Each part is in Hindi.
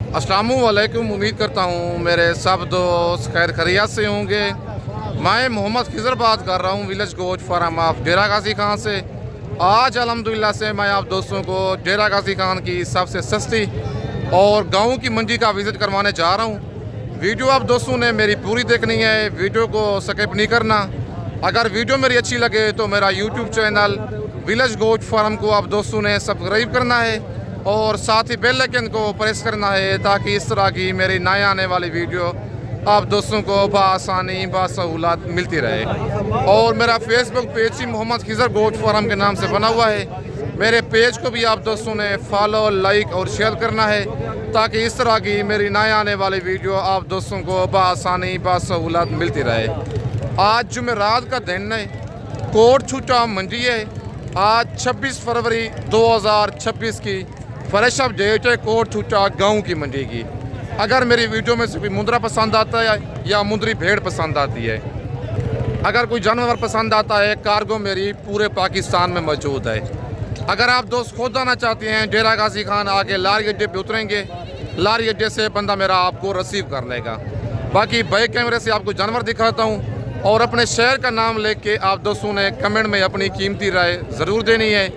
अस्सलामु अलैकुम। उम्मीद करता हूँ मेरे सब दोस्त खैर खैरियत से होंगे। मैं मोहम्मद खिज़र बात कर रहा हूँ विलेज गोश्त फार्म ऑफ डेरा गाजी खान से। आज अल्हम्दुलिल्लाह से मैं आप दोस्तों को डेरा गाजी खान की सबसे सस्ती और गाँव की मंडी का विज़िट करवाने जा रहा हूँ। वीडियो आप दोस्तों ने मेरी पूरी देखनी है, वीडियो को स्किप नहीं करना। अगर वीडियो मेरी अच्छी लगे तो मेरा यूट्यूब चैनल विलेज गोश्त फार्म को आप दोस्तों ने सब्सक्राइब करना है और साथ ही बेल आइकन को प्रेस करना है ताकि इस तरह की मेरी नए आने वाली वीडियो आप दोस्तों को बआसानी बासहूलत मिलती रहे। और मेरा फेसबुक पेज ही मोहम्मद खिज़र गोश्त फार्म के नाम से बना हुआ है। मेरे पेज को भी आप दोस्तों ने फॉलो, लाइक और शेयर करना है ताकि इस तरह की मेरी नए आने वाली वीडियो आप दोस्तों को बआसानी बासहूलत मिलती रहे। आज जुमेरात का दिन है, कोट छूटा मंडी है। आज 26 फरवरी 2026 की फ्रेश अप डेट है कोट छूटा गाँव की मंडी की। अगर मेरी वीडियो में से कोई मुंद्रा पसंद आता है या मुंद्री भेड़ पसंद आती है, अगर कोई जानवर पसंद आता है, कार्गो मेरी पूरे पाकिस्तान में मौजूद है। अगर आप दोस्त खुद आना चाहते हैं डेरा गाजी खान, आके लारी अड्डे पे उतरेंगे, लारी अड्डे से बंदा मेरा आपको रिसीव कर लेगा। बाकी बैक कैमरे से आपको जानवर दिखाता हूँ और अपने शहर का नाम लेके आप दोस्तों ने कमेंट में अपनी कीमती राय ज़रूर देनी है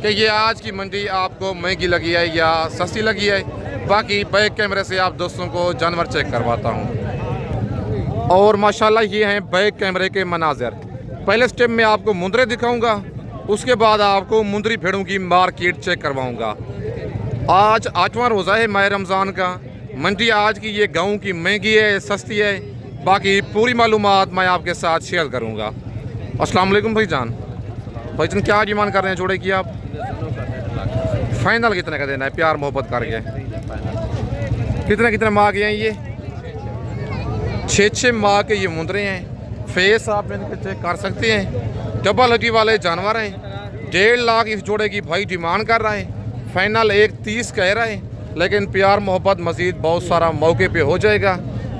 कि ये आज की मंडी आपको महंगी लगी है या सस्ती लगी है। बाकी बैक कैमरे से आप दोस्तों को जानवर चेक करवाता हूँ। और माशाल्लाह ये हैं बैक कैमरे के मनाज़र। पहले स्टेप में आपको मुंद्रे दिखाऊंगा, उसके बाद आपको मुंद्री भेड़ों की मार्केट चेक करवाऊंगा। आज 8वां रोज़ा है माह रमज़ान का। मंडी आज की ये गाँव की महंगी है, सस्ती है। बाकी पूरी मालूमात मैं आपके साथ शेयर करूँगा। अस्सलाम वालेकुम भाईजान। भाईजान क्या डिमांड कर रहे हैं जोड़े की आप? फाइनल कितने का देना है प्यार मोहब्बत करके? कितने माह के हैं ये? 6 माह के ये मुंदरे हैं। फेस आप इनके चेक कर सकते हैं। डबल हड्डी वाले जानवर हैं। 1.5 लाख इस जोड़े की भाई डिमांड कर रहा है। फाइनल 1.30 कह रहा है, लेकिन प्यार मोहब्बत मज़ीद बहुत सारा मौके पे हो जाएगा।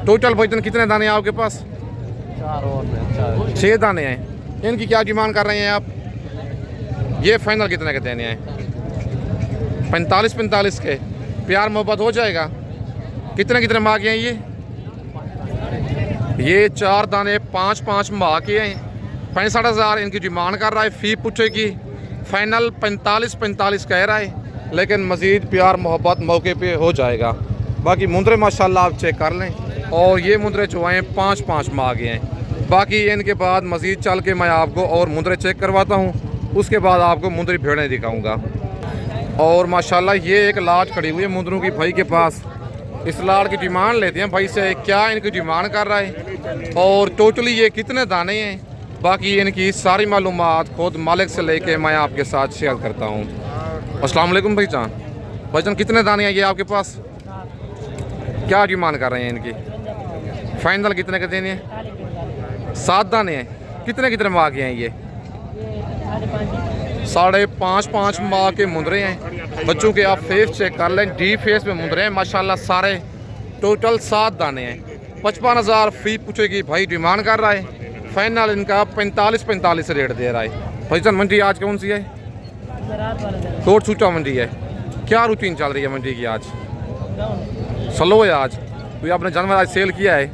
टोटल भाईजान कितने दाने हैं आपके पास? 6 दाने हैं। इनकी क्या डिमांड कर रहे हैं आप? ये फाइनल कितने के देने हैं? 45 के प्यार मोहब्बत हो जाएगा। कितने माह के हैं ये 4 दाने 5 माह के हैं। 65,000 इनकी डिमांड कर रहा है। फ़ी पूछे की फाइनल 45 कह रहा है, लेकिन मज़ीद प्यार मोहब्बत मौके पे हो जाएगा। बाकी मुंदरे माशाल्लाह आप चेक कर लें। और ये मुंदरे जो हैं 5 माह के हैं। बाकी इनके बाद मज़ीद चल के मैं आपको और मुंदरे चेक करवाता हूँ, उसके बाद आपको मुंदरी भेड़ें दिखाऊँगा। और माशाल्लाह ये एक लाट खड़ी हुई है मुंदरों की भाई के पास। इस लाट की डिमांड लेते हैं भाई से, क्या इनकी डिमांड कर रहा है और टोटली ये कितने दाने हैं। बाकी इनकी सारी मालूमात खुद मालिक से लेके मैं आपके साथ शेयर करता हूँ। अस्सलाम वालेकुम भाईजान। भाईजान कितने दाने हैं ये आपके पास? क्या डिमांड कर रहे हैं इनकी? फाइनल कितने के देने हैं? 7 दाने हैं। कितने माह के हैं ये? 5.5 माह के मुंदरे हैं। बच्चों के आप फेस चेक कर लें, डी फेस में मुंदरे हैं माशाल्लाह सारे। टोटल 7 दाने हैं। 55,000 फ़ी पूछेगी भाई डिमांड कर रहा है। फाइनल इनका 45 रेट दे रहा है। भाईजान मंडी आज कौन सी है? कोट छूटा मंडी है। क्या रूटीन चल रही है मंडी की आज? स्लो है आज। कोई आपने जानवर आज सेल किया है?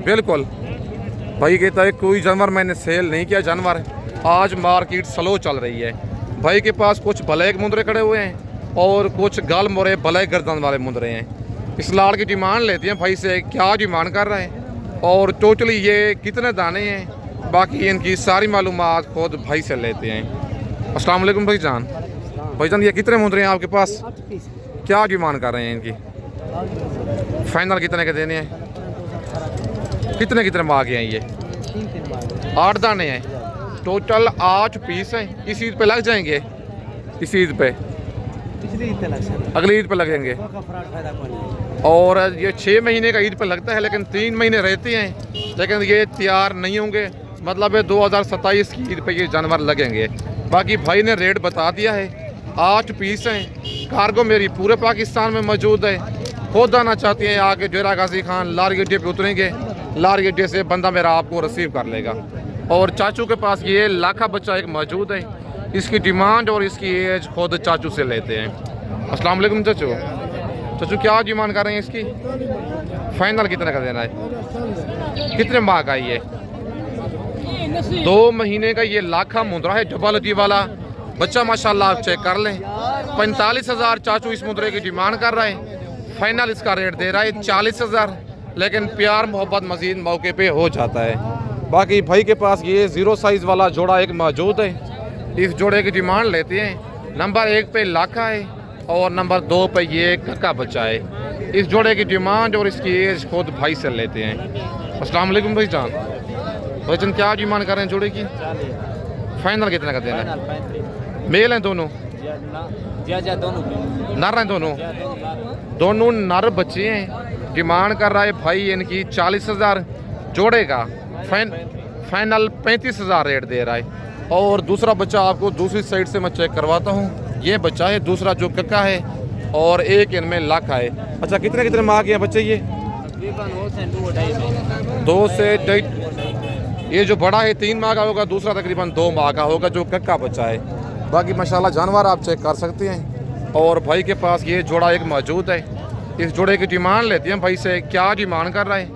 बिल्कुल भाई कहता है कोई जानवर मैंने सेल नहीं किया। जानवर आज मार्केट स्लो चल रही है। भाई के पास कुछ ब्लैक मुंदरे खड़े हुए हैं और कुछ गाल मोरे ब्लैक गर्दन वाले मुंदरे हैं। इस लाड़ की डिमांड लेते हैं भाई से, क्या डिमांड कर रहा है और टोटली ये कितने दाने हैं। बाकी इनकी सारी मालूमात खुद भाई से लेते हैं। अस्सलाम वालेकुम भाईजान। भाईजान ये कितने मुंदरे हैं आपके पास? क्या डिमांड कर रहे हैं इनकी? फाइनल कितने के देने हैं? कितने माह के हैं ये? 8 दाने हैं। टोटल 8 पीस हैं। इस ईद पे लग जाएंगे? इस ईद पे? अगली ईद पे लगेंगे। और ये 6 महीने का ईद पे लगता है, लेकिन 3 महीने रहते हैं, लेकिन ये तैयार नहीं होंगे। मतलब है 2027 की ईद पे ये जानवर लगेंगे। बाकी भाई ने रेट बता दिया है। 8 पीस हैं। कार्गो मेरी पूरे पाकिस्तान में मौजूद है। खुद आना चाहती हैं आगे डेरा गाजी खान, लारी अड्डे पे उतरेंगे, लारी अड्डे से बंदा मेरा आपको रिसीव कर लेगा। और चाचू के पास ये लाखा बच्चा एक मौजूद है। इसकी डिमांड और इसकी एज खुद चाचू से लेते हैं। अस्सलाम वालेकुम चाचू। चाचू क्या डिमांड कर रहे हैं इसकी? फाइनल कितने का देना है? कितने माह का ये? 2 महीने का ये लाखा मुंद्रा है, डबल जी वाला बच्चा माशाल्लाह, आप चेक कर लें। 45,000 चाचू इस मुंद्रे की डिमांड कर रहा है। फाइनल इसका रेट दे रहा है 40,000, लेकिन प्यार मोहब्बत मजीद मौके पे हो जाता है। बाकी भाई के पास ये 0 साइज़ वाला जोड़ा एक मौजूद है। इस जोड़े की डिमांड लेते हैं। नंबर 1 पे लाखा है और नंबर 2 पे ये कक्का बच्चा है। इस जोड़े की डिमांड और इसकी एज खुद भाई से लेते हैं। अस्सलाम वालेकुम भाई जान। भाईजान क्या डिमांड कर रहे हैं जोड़े की? फाइनल कितने का देना है? मेल हैं दोनों? नर हैं दोनों? दोनों नर बच्चे हैं। डिमांड कर रहा है भाई इनकी 40,000 जोड़े का। फाइनल 35,000 रेट दे रहा है। और दूसरा बच्चा आपको दूसरी साइड से मैं चेक करवाता हूँ। ये बच्चा है दूसरा जो कक्का है और एक इनमें लाखा है। अच्छा कितने कितने माह के हैं बच्चे ये? 2 से 2.5। ये जो बड़ा है 3 माह का होगा, दूसरा तकरीबन 2 माह का होगा जो कक्का बच्चा है। बाकी माशाल्लाह जानवर आप चेक कर सकते हैं। और भाई के पास ये जोड़ा एक मौजूद है। इस जोड़े की डिमांड लेते हैं भाई से, क्या डिमांड कर रहा है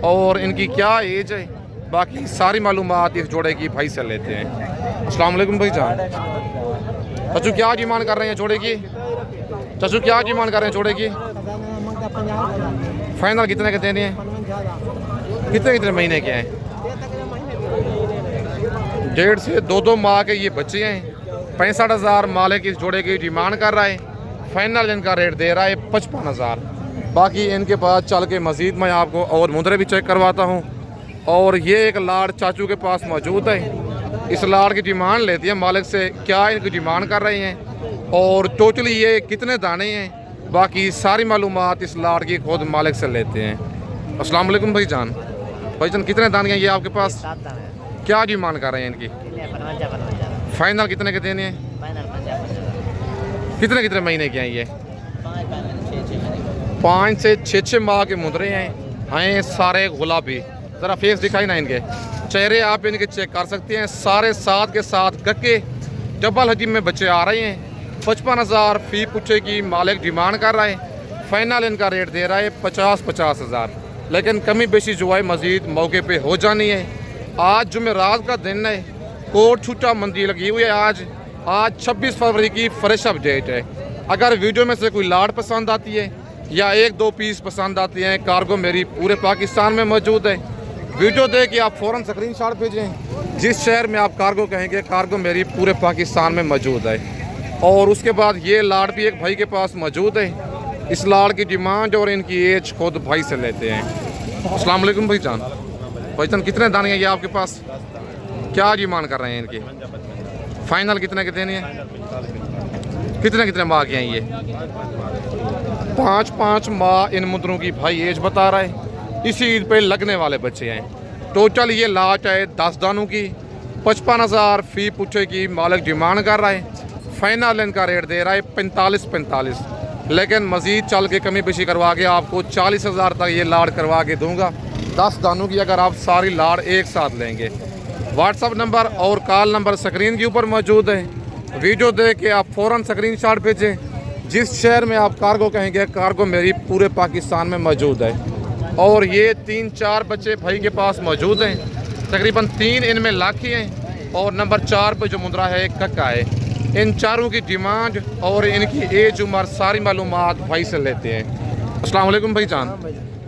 और इनकी क्या एज है। बाकी सारी मालूमात इस जोड़े की भाई से लेते हैं। अस्सलाम वालेकुम भाई जान। चाचू क्या डिमांड कर रहे हैं जोड़े की? चाचू क्या डिमांड कर रहे हैं जोड़े की? फाइनल कितने के देने हैं? कितने कितने महीने के हैं? 1.5 से 2 माह के ये बच्चे हैं। 65,000 मालिक इस जोड़े की डिमांड कर रहा है। फाइनल इनका रेट दे रहा है 55,000। बाकी इनके पास चल के मज़ीद मैं आपको और मुंदरे भी चेक करवाता हूँ। और ये एक लाड़ चाचू के पास मौजूद है। इस लाड़ की डिमांड लेती है मालिक से, क्या इनकी डिमांड कर रहे हैं और टोटली ये कितने दाने हैं। बाकी सारी मालूमात इस लाड़ की खुद मालिक से लेते हैं। अस्सलाम वालेकुम भाई जान। भाईजान कितने दाने हैं ये आपके पास? क्या डिमांड कर रहे हैं इनकी? फाइनल कितने के देने हैं? कितने कितने महीने के हैं ये? 5 से 6 माह के मुंदरे हैं सारे गुलाबी। ज़रा फेस दिखाई ना इनके, चेहरे आप इनके चेक कर सकते हैं। सारे साथ के साथ कक्के डबल हजीम में बच्चे आ रहे हैं। 55,000 फी पुच्छे की मालिक डिमांड कर रहा है। फाइनल इनका रेट दे रहा है 50,000, लेकिन कमी बेशी जो है मज़ीद मौके पे हो जानी है। आज जुमेरात का दिन है, कोट छुट्टा मंदी लगी हुई है। आज 26 फरवरी की फ्रेश अप डेट है। अगर वीडियो में से कोई लाड़ पसंद आती है या 1-2 पीस पसंद आती हैं, कार्गो मेरी पूरे पाकिस्तान में मौजूद है। वीडियो देख के आप फ़ौरन स्क्रीनशॉट भेजें। जिस शहर में आप कार्गो कहेंगे, कार्गो मेरी पूरे पाकिस्तान में मौजूद है। और उसके बाद ये लाड़ भी एक भाई के पास मौजूद है। इस लाड़ की डिमांड और इनकी एज खुद भाई से लेते हैं। अस्सलाम वालेकुम भाई जान। भाईजान कितने दाने हैं ये आपके पास? क्या डिमांड कर रहे हैं इनकी? फाइनल कितने के देने हैं? कितने कितने माह के हैं ये? 5 माह इन मुंदरों की भाई एज बता रहा है। इसी ईद पे लगने वाले बच्चे हैं। टोटल ये लाट है 10 दानों की। 55,000 फी पुच्छे की मालिक डिमांड कर रहा है। फाइनल इनका रेट दे रहा है 45, लेकिन मज़ीद चल के कमी बेशी करवा के आपको 40,000 तक ये लाड़ करवा के दूंगा 10 दानों की, अगर आप सारी लाड़ एक साथ लेंगे। व्हाट्सअप नंबर और कॉल नंबर स्क्रीन के ऊपर मौजूद है। वीडियो देख के आप फ़ौरन स्क्रीनशॉट भेजें। जिस शहर में आप कार्गो कहेंगे, कार्गो मेरी पूरे पाकिस्तान में मौजूद है। और ये 3-4 बच्चे भाई के पास मौजूद हैं। तकरीबन 3 इनमें लाखी हैं और नंबर 4 पे जो मुंदरा है कक्का है। इन चारों की डिमांड और इनकी एज उम्र सारी मालूमात भाई से लेते हैं। अस्सलाम वालेकुम भाई जान।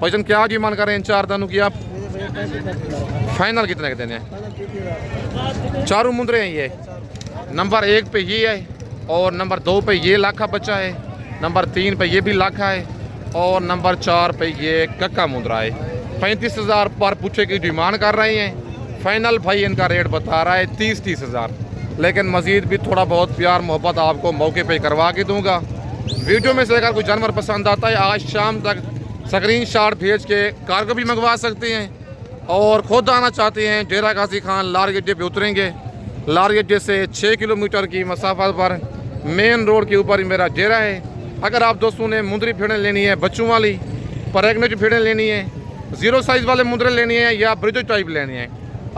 भाईजान क्या डिमांड कर रहे हैं इन 4 दानों की आप? फाइनल कितने के देने हैं? चारों मुंदरे हैं ये। नंबर 1 पे ये है और नंबर 2 पे ये लाखा बच्चा है। नंबर 3 पे ये भी लाखा है और नंबर 4 पे ये कक्का मुंदरा है। 35,000 पर पुच्छे की डिमांड कर रहे हैं। फाइनल भाई इनका रेट बता रहा है 30,000, लेकिन मज़ीद भी थोड़ा बहुत प्यार मोहब्बत आपको मौके पे करवा के दूंगा। वीडियो में से अगर कोई जानवर पसंद आता है, आज शाम तक स्क्रीनशॉट भेज के कार्गो भी मंगवा सकते हैं। और ख़ुद आना चाहते हैं, डेरा गाजी खान लारगड्डे पे उतरेंगे। लारगड्डे से 6 किलोमीटर की मसाफत पर मेन रोड के ऊपर ही मेरा डेरा है। अगर आप दोस्तों ने मुंदरी भेड़ें लेनी है, बच्चों वाली प्रेगनेंट भेड़ें लेनी है, 0 साइज़ वाले मुंदरे लेनी है या ब्रिज टाइप लेनी है,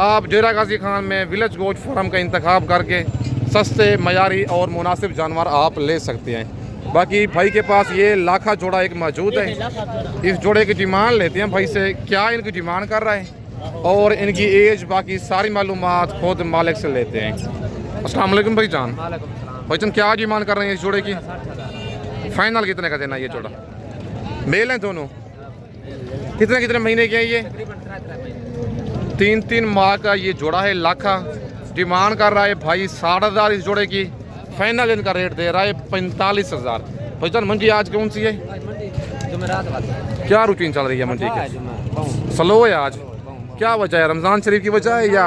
आप डेरा गाजी खान में विलेज गोश्त फार्म का इंतखाब करके सस्ते, मयारी और मुनासिब जानवर आप ले सकते हैं। बाकी भाई के पास ये लाखा जोड़ा एक मौजूद है। इस जोड़े की डिमांड लेते हैं भाई से, क्या इनकी डिमांड कर रहा है और इनकी एज, बाकी सारी मालूमात खुद मालिक से लेते हैं। अस्सलाम वालेकुम भाई जान। भाई जान क्या डिमांड कर रहे हैं इस जोड़े की? फाइनल कितने का देना ये जोड़ा? मेल हैं दोनों? कितने कितने महीने के हैं ये? 3-3 माह का ये जोड़ा है। लाखा डिमांड कर रहा है भाई 60,000 इस जोड़े की। फाइनल इनका रेट दे रहा है 45,000। भाईजान मंडी आज कौन सी है? क्या रूटीन चल रही है मंडी की? स्लो है आज, क्या वजह है? रमजान शरीफ की वजह है या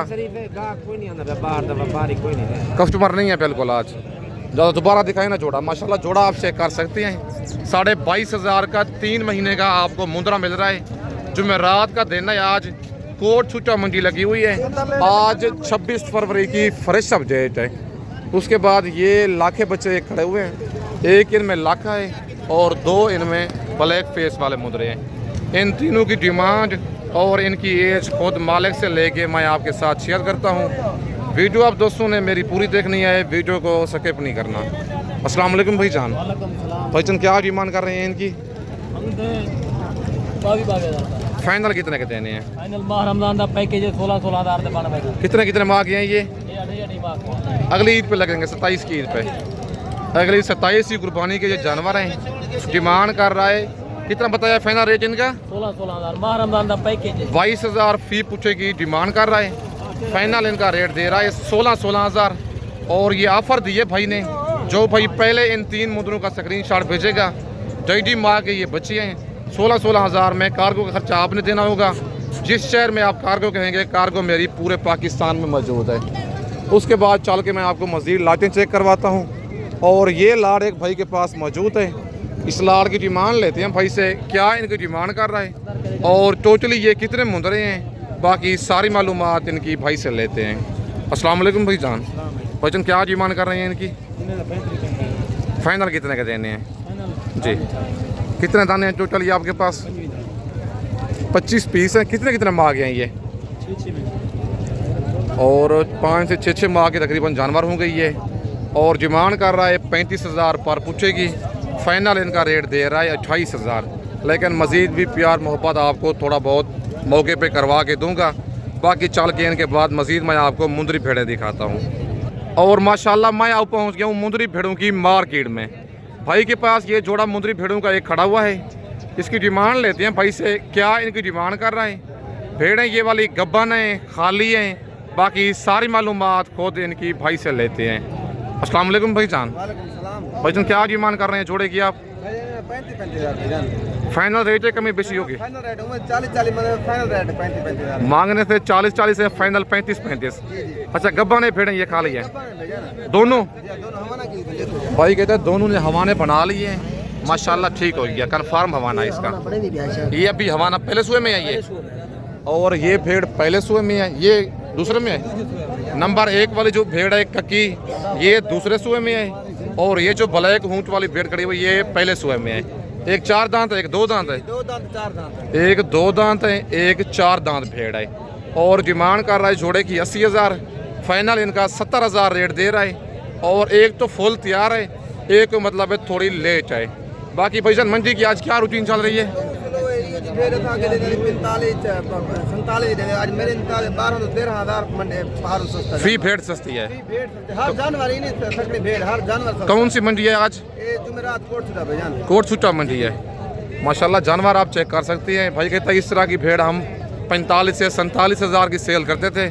कस्टमर नहीं है? बिल्कुल आज ज़्यादा। दोबारा दिखाए ना जोड़ा, माशाल्लाह जोड़ा आप चेक कर सकते हैं। 22,500 का 3 महीने का आपको मुंदरा मिल रहा है। जुमेरात का दिन है आज। कोट छुट्टा मंडी लगी हुई है। आज 26 फरवरी की फ्रेश अप डेट है। उसके बाद ये लाखे बच्चे खड़े हुए हैं। एक इनमें लाखा है और 2 इनमें ब्लैक फेस वाले मुद्रे हैं। इन तीनों की डिमांड और इनकी एज खुद मालिक से लेके मैं आपके साथ शेयर करता हूँ। वीडियो आप दोस्तों ने मेरी पूरी देखनी है, वीडियो को स्किप नहीं करना। अस्सलाम वालेकुम भाई जान। भाई जान क्या डिमांड कर रहे हैं इनकी? फाइनल कितने के देने हैं? फाइनल माह रमजान का पैकेज 16,000 से 12,000। कितने कितने माह के हैं ये? अगली ईद पे लगेंगे, 27 की ईद पे। अगली 27 की कुर्बानी के ये जानवर हैं। डिमांड कर रहा है कितना बताया फाइनल रेट इनका? 16,000 माह रमजान का पैकेज। 22,000 फी पूछे की डिमांड कर रहा है। फाइनल इनका रेट दे रहा है 16,000। और ये ऑफर दिए भाई ने, जो भाई पहले इन 3 मुद्रों का स्क्रीनशॉट भेजेगा, डेढ़ी माह के ये बच्चे हैं। 16,000 में कार्गो का खर्चा आपने देना होगा। जिस शहर में आप कार्गो कहेंगे, कार्गो मेरी पूरे पाकिस्तान में मौजूद है। उसके बाद चल के मैं आपको मज़ीद लाटें चेक करवाता हूँ। और ये लाड़ एक भाई के पास मौजूद है। इस लाड़ की डिमांड लेते हैं भाई से, क्या इनकी डिमांड कर रहा है और टोटली ये कितने मुंदरे हैं, बाकी सारी मालूमात इनकी भाई से लेते हैं। अस्सलाम वालेकुम भाई जान। भाई जान क्या डिमांड कर रहे हैं इनकी? फाइनल कितने के देने हैं जी? कितने दाने हैं टोटल ये आपके पास? 25 पीस हैं। कितने कितने माह के हैं ये? और 5 से 6 माह के तकरीबन जानवर होंगे ये। और डिमांड कर रहा है 35,000 पर पूछेगी। फाइनल इनका रेट दे रहा है 28,000। लेकिन मज़ीद भी प्यार मोहब्बत आपको थोड़ा बहुत मौके पे करवा के दूंगा। बाकी चल के इनके बाद मज़ीद मैं आपको मुंदरी भेड़ें दिखाता हूँ। और माशाल्लाह मैं अब पहुँच गया हूँ मुंदरी भेड़ों की मार्केट में। भाई के पास ये जोड़ा मुंदरी भेड़ों का एक खड़ा हुआ है। इसकी डिमांड लेते हैं भाई से, क्या इनकी डिमांड कर रहा है? भेड़ें ये वाली गब्बन हैं, खाली हैं, बाकी सारी मालूमात खुद इनकी भाई से लेते हैं। अस्सलाम वालेकुम भाई जान। भाई जान क्या डिमांड कर रहे हैं जोड़े की आप? 35,000। फाइनल रेट है कमी बेशी होगी? फाइनल रेट 40,000 फाइनल रेट 35,000 मांगने से 40,000 से फाइनल 35,000। अच्छा गब्बा ने भेड़ें ये खा ली है दोनों? भाई कहते हैं दोनों ने हवाने बना लिए हैं। माशाल्लाह ठीक हो गया, कन्फर्म हवाना इसका। ये अभी हवाना पहले सुए में है ये, और ये भेड़ पहले सुए में है, ये दूसरे में है। नंबर 1 वाली जो भेड़ है कक्की, ये दूसरे सुए में है। और ये जो ब्लैक ऊँट वाली भेड़ खड़ी हुई ये पहले सुए में है। एक 4 दांत है, एक 2 दांत है। 2 दांत 4 दांत। एक 2 दांत है, एक 4 दांत भेड़ है। और डिमांड कर रहा है जोड़े की 80,000। फाइनल इनका 70,000 रेट दे रहा है। और एक तो फुल तैयार है, एक मतलब है थोड़ी लेट है। बाकी भाईजान मंडी की आज क्या रूटीन चल रही है? फी भेड़ सस्ती है। हर जानवर हर जानवर। कौन सी मंडी है आज? जुमेरात कोट छुट्टा मंडी है। माशाल्लाह जानवर आप चेक कर सकते हैं। भाई कहता है इस तरह की भेड़ हम 45 से 47,000 की सेल करते थे,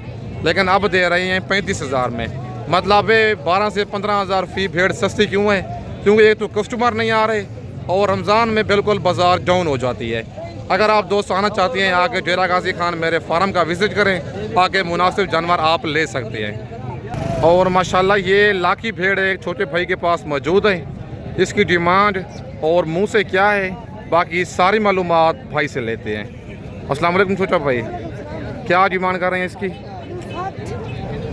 लेकिन अब दे रहे हैं 35,000 में। मतलब 12 से 15,000 फी भेड़ सस्ती क्यों है? क्योंकि एक तो कस्टमर नहीं आ रहे और रमज़ान में बिल्कुल बाज़ार डाउन हो जाती है। अगर आप दोस्त आना चाहते हैं आके डेरा गाजी खान मेरे फार्म का विज़िट करें, आके मुनासिब जानवर आप ले सकते हैं। और माशाल्लाह ये लाखी भेड़ एक छोटे भाई के पास मौजूद है। इसकी डिमांड और मुंह से क्या है, बाकी सारी मालूमात भाई से लेते हैं। अस्सलाम वालेकुम छोटा भाई, क्या डिमांड कर रहे हैं इसकी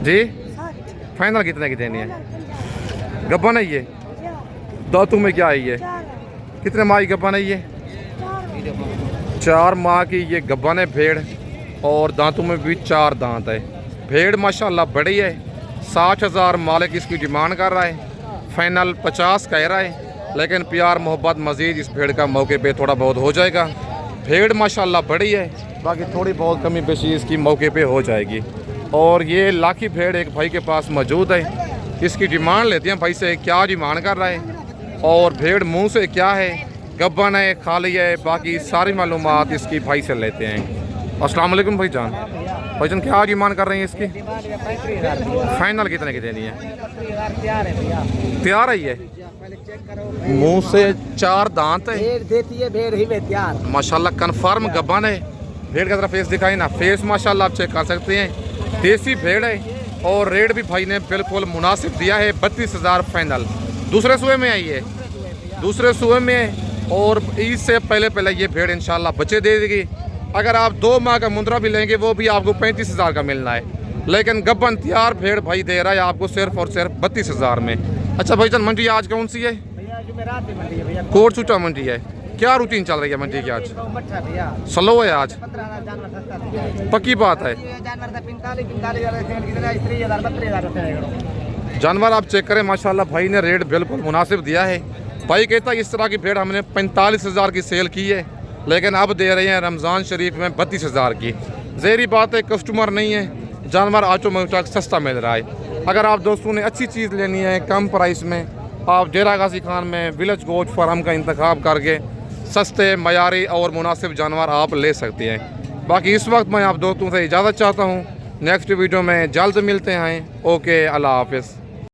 जी? फाइनल कितने की देनी है? गब्बन है ये? दांतों में क्या है ये? कितने माह की गब्बन है ये? 4 माह की ये गब्बन है भेड़, और दांतों में भी 4 दांत है। भेड़ माशाल्लाह बड़ी है। 60,000 मालिक इसकी डिमांड कर रहा है। फाइनल 50 कह रहा है, लेकिन प्यार मोहब्बत मज़ीद इस भेड़ का मौके पे थोड़ा बहुत हो जाएगा। भेड़ माशाल्लाह बड़ी है, बाकी थोड़ी बहुत कमी पेशी इसकी मौके पे हो जाएगी। और ये लाखी भेड़ एक भाई के पास मौजूद है, इसकी डिमांड लेते हैं भाई से, क्या डिमांड कर रहा है और भेड़ मुंह से क्या है, गब्बन है, खाली है, बाकी सारी मालूमात इसकी भाई से लेते हैं। अस्सलाम वालेकुम भाईजान। भाईजान क्या डिमांड कर रहे हैं इसकी? 35,000 फाइनल कितने की देनी है? तैयार है भैया। तैयार है ये? मुंह से 4 दांत है, भेड़ देती है, भेड़ ही में तैयार। माशाल्लाह कन्फर्म गब्बन है। भेड़ का तरफ फेस दिखाई ना, फेस माशाल्लाह आप चेक कर सकते हैं, देसी भेड़ है। और रेट भी भाई ने बिल्कुल मुनासिब दिया है, 32,000 फाइनल। दूसरे सूबे में आई है, दूसरे सूबे में है और इससे पहले पहले ये भेड़ इंशाल्लाह बच्चे दे देगी। अगर आप 2 माह का मुंद्रा भी लेंगे वो भी आपको 35,000 का मिलना है, लेकिन गब्बन तैयार भेड़ भाई दे रहा है आपको सिर्फ और सिर्फ 32,000 में। अच्छा भाईजान, मंडी आज कौन सी है? भैया जुमेरात में मंडी है भैया। कोट सूटा मंडी है। क्या रूटीन चल रही है मंडी की आज? भैया स्लो है आज, 15,000 जानवर सस्ता दिया। पक्की बात है। जानवर था 45,000 कितना 30,000 32,000। जानवर आप चेक करें माशाल्लाह भाई ने रेट बिल्कुल मुनासिब दिया है। भाई कहता है इस तरह की भेड़ हमने 45,000 की सेल की है, लेकिन अब दे रहे हैं रमज़ान शरीफ में 32,000 की। ज़ेरी बात है, कस्टमर नहीं है, जानवर ऑटोमेटिक सस्ता मिल रहा है। अगर आप दोस्तों ने अच्छी चीज़ लेनी है कम प्राइस में, आप डेरा गाजी खान में विलेज गोश्त फार्म का इंतखाब करके सस्ते मयारी और मुनासिब जानवर आप ले सकते हैं। बाकी इस वक्त मैं आप दोस्तों से इजाज़त चाहता हूँ, नेक्स्ट वीडियो में जल्द मिलते हैं। ओके, अल्लाह हाफिज़।